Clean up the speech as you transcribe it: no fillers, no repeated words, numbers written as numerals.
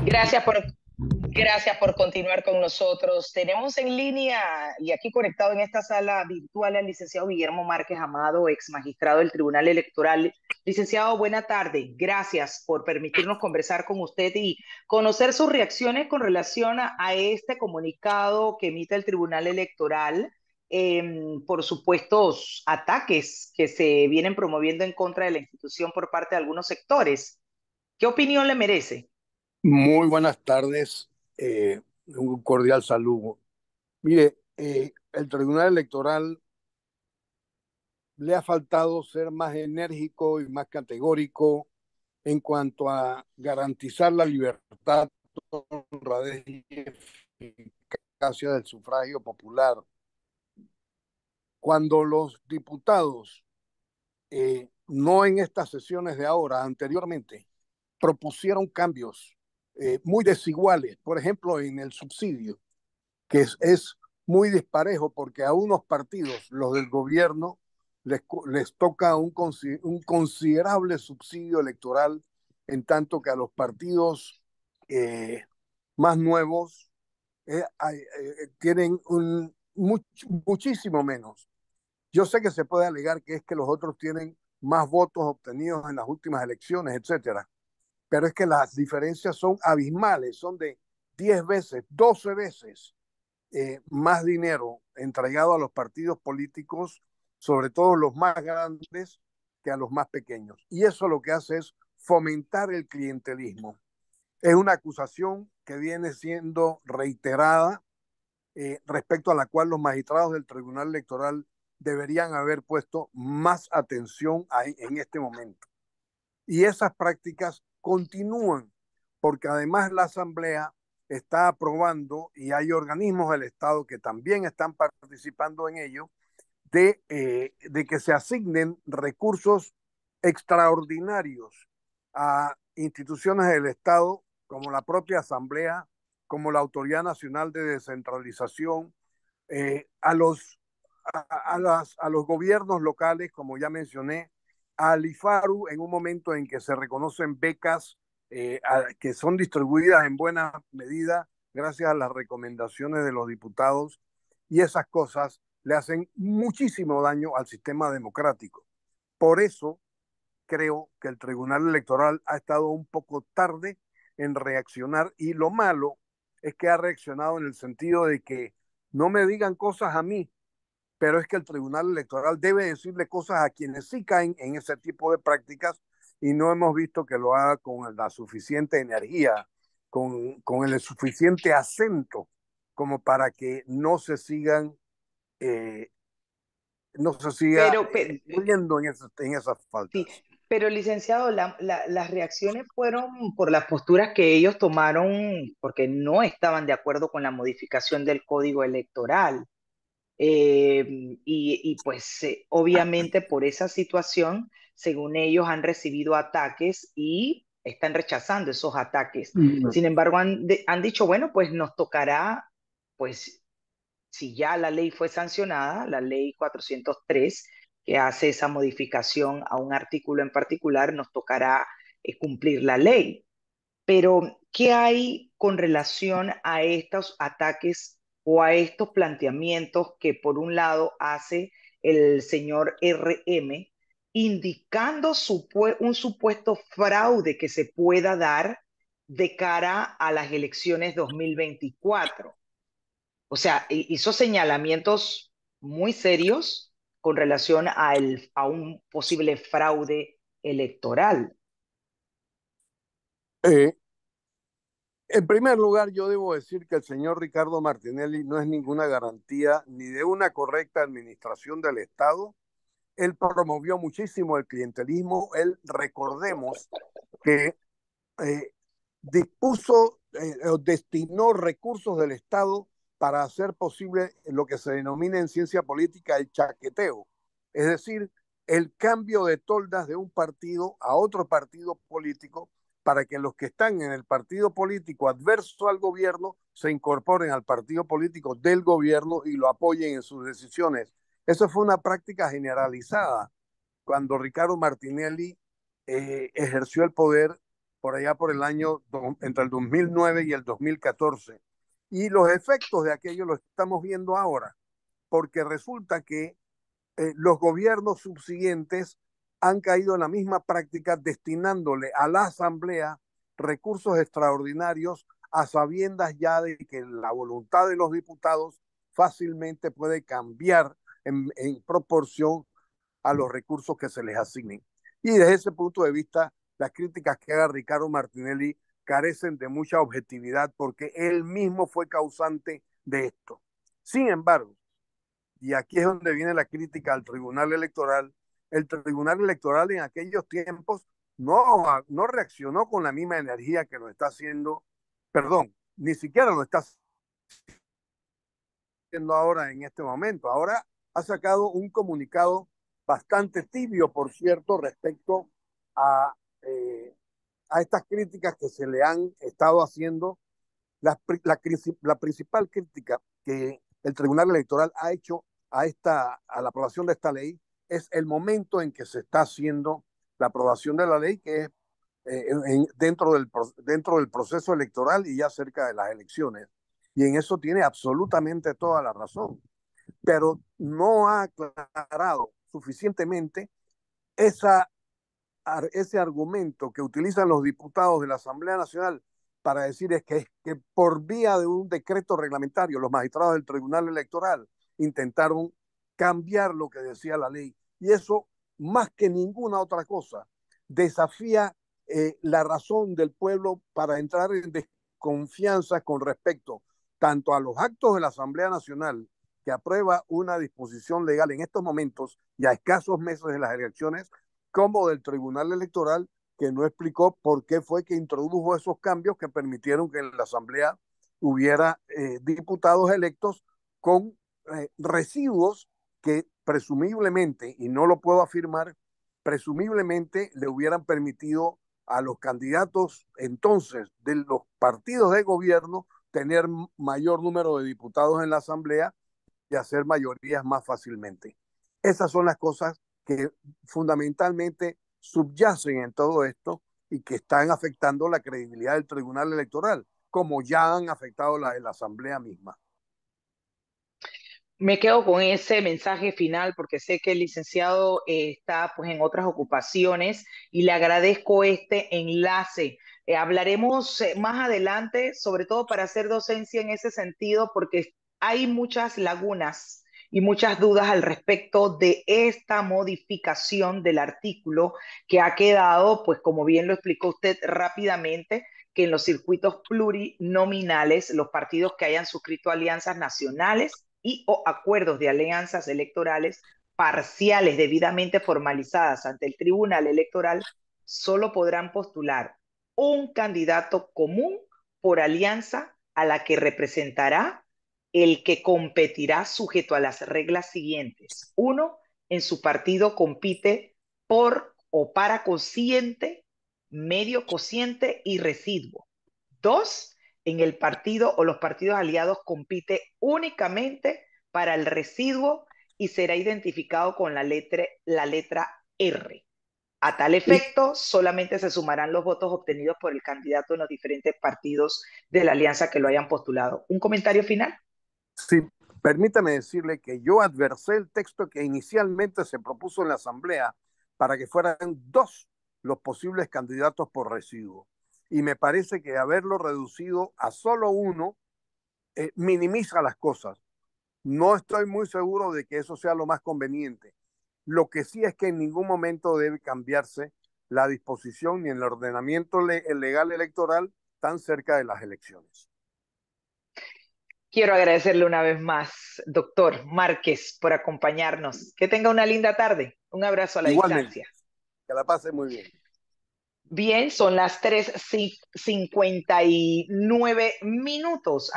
Gracias por, gracias por continuar con nosotros. Tenemos en línea y aquí conectado en esta sala virtual al licenciado Guillermo Márquez Amado, ex magistrado del Tribunal Electoral. Licenciado, buena tarde. Gracias por permitirnos conversar con usted y conocer sus reacciones con relación a este comunicado que emite el Tribunal Electoral por supuestos ataques que se vienen promoviendo en contra de la institución por parte de algunos sectores. ¿Qué opinión le merece? Muy buenas tardes, un cordial saludo. Mire, el Tribunal Electoral le ha faltado ser más enérgico y más categórico en cuanto a garantizar la libertad, honradez y eficacia del sufragio popular. Cuando los diputados, no en estas sesiones de ahora, anteriormente, propusieron cambios muy desiguales, por ejemplo, en el subsidio, que es muy disparejo porque a unos partidos, los del gobierno, les toca un considerable subsidio electoral, en tanto que a los partidos más nuevos tienen muchísimo menos. Yo sé que se puede alegar que es que los otros tienen más votos obtenidos en las últimas elecciones, etcétera, pero es que las diferencias son abismales, son de 10 veces, 12 veces más dinero entregado a los partidos políticos, sobre todo los más grandes, que a los más pequeños. Y eso lo que hace es fomentar el clientelismo. Es una acusación que viene siendo reiterada, respecto a la cual los magistrados del Tribunal Electoral deberían haber puesto más atención en este momento. Y esas prácticas continúan, porque además la Asamblea está aprobando, y hay organismos del Estado que también están participando en ello, de que se asignen recursos extraordinarios a instituciones del Estado, como la propia Asamblea, como la Autoridad Nacional de Descentralización, a los gobiernos locales, como ya mencioné, al IFARU, en un momento en que se reconocen becas que son distribuidas en buena medida gracias a las recomendaciones de los diputados, y esas cosas le hacen muchísimo daño al sistema democrático. Por eso creo que el Tribunal Electoral ha estado un poco tarde en reaccionar, y lo malo es que ha reaccionado en el sentido de que no me digan cosas a mí, pero es que el Tribunal Electoral debe decirle cosas a quienes sí caen en ese tipo de prácticas, y no hemos visto que lo haga con la suficiente energía, con el suficiente acento como para que eh, no se siga Pero, pero, incurriendo en esas sí, faltas. pero licenciado, las reacciones fueron por las posturas que ellos tomaron porque no estaban de acuerdo con la modificación del código electoral. Pues obviamente por esa situación, según ellos, han recibido ataques y están rechazando esos ataques. Sin embargo, han dicho, bueno, pues nos tocará, pues si ya la ley fue sancionada, la ley 403, que hace esa modificación a un artículo en particular, nos tocará cumplir la ley. Pero, ¿qué hay con relación a estos ataques o a estos planteamientos que por un lado hace el señor RM, indicando un supuesto fraude que se pueda dar de cara a las elecciones 2024? O sea, hizo señalamientos muy serios con relación a un posible fraude electoral. Eh, en primer lugar, yo debo decir que el señor Ricardo Martinelli no es ninguna garantía ni de una correcta administración del Estado. Él promovió muchísimo el clientelismo. Él, recordemos que eh, dispuso o destinó recursos del Estado para hacer posible lo que se denomina en ciencia política el chaqueteo, es decir, el cambio de toldas de un partido a otro partido político, para que los que están en el partido político adverso al gobierno se incorporen al partido político del gobierno y lo apoyen en sus decisiones. Eso fue una práctica generalizada cuando Ricardo Martinelli ejerció el poder, por allá por el año, entre el 2009 y el 2014. Y los efectos de aquello los estamos viendo ahora, porque resulta que los gobiernos subsiguientes han caído en la misma práctica destinándole a la Asamblea recursos extraordinarios a sabiendas ya de que la voluntad de los diputados fácilmente puede cambiar en proporción a los recursos que se les asignen. Y desde ese punto de vista, las críticas que haga Ricardo Martinelli carecen de mucha objetividad porque él mismo fue causante de esto. Sin embargo, y aquí es donde viene la crítica al Tribunal Electoral, el Tribunal Electoral en aquellos tiempos no reaccionó con la misma energía que lo está haciendo, perdón, ni siquiera lo está haciendo ahora en este momento. Ahora ha sacado un comunicado bastante tibio, por cierto, respecto a, eh, a estas críticas que se le han estado haciendo. La principal crítica que el Tribunal Electoral ha hecho a la aprobación de esta ley es el momento en que se está haciendo la aprobación de la ley, que es dentro del proceso electoral y ya cerca de las elecciones. Y en eso tiene absolutamente toda la razón, pero no ha aclarado suficientemente esa ese argumento que utilizan los diputados de la Asamblea Nacional para decir que por vía de un decreto reglamentario los magistrados del Tribunal Electoral intentaron cambiar lo que decía la ley. Y eso, más que ninguna otra cosa, desafía la razón del pueblo para entrar en desconfianza con respecto tanto a los actos de la Asamblea Nacional que aprueba una disposición legal en estos momentos y a escasos meses de las elecciones, como del Tribunal Electoral, que no explicó por qué fue que introdujo esos cambios que permitieron que en la Asamblea hubiera diputados electos con residuos que presumiblemente, y no lo puedo afirmar, presumiblemente le hubieran permitido a los candidatos entonces de los partidos de gobierno tener mayor número de diputados en la Asamblea y hacer mayorías más fácilmente. Esas son las cosas que fundamentalmente subyacen en todo esto y que están afectando la credibilidad del Tribunal Electoral, como ya han afectado la de la Asamblea misma. Me quedo con ese mensaje final porque sé que el licenciado está pues en otras ocupaciones y le agradezco este enlace. Hablaremos más adelante, sobre todo para hacer docencia en ese sentido, porque hay muchas lagunas y muchas dudas al respecto de esta modificación del artículo que ha quedado, pues como bien lo explicó usted rápidamente, que en los circuitos plurinominales, los partidos que hayan suscrito alianzas nacionales y o acuerdos de alianzas electorales parciales debidamente formalizadas ante el Tribunal Electoral, solo podrán postular un candidato común por alianza a la que representará el que competirá sujeto a las reglas siguientes. Uno, en su partido compite por o para cociente, medio cociente y residuo. Dos, en el partido o los partidos aliados compite únicamente para el residuo y será identificado con la letra R. A tal Y efecto, solamente se sumarán los votos obtenidos por el candidato en los diferentes partidos de la alianza que lo hayan postulado. ¿Un comentario final? sí, permítame decirle que yo adversé el texto que inicialmente se propuso en la Asamblea para que fueran dos los posibles candidatos por residuo. Y me parece que haberlo reducido a solo uno minimiza las cosas. No estoy muy seguro de que eso sea lo más conveniente. Lo que sí es que en ningún momento debe cambiarse la disposición ni el ordenamiento legal electoral tan cerca de las elecciones. Quiero agradecerle una vez más, doctor Márquez, por acompañarnos. Que tenga una linda tarde. Un abrazo a la Igualmente, distancia. que la pase muy bien. Bien, son las 3:59 minutos.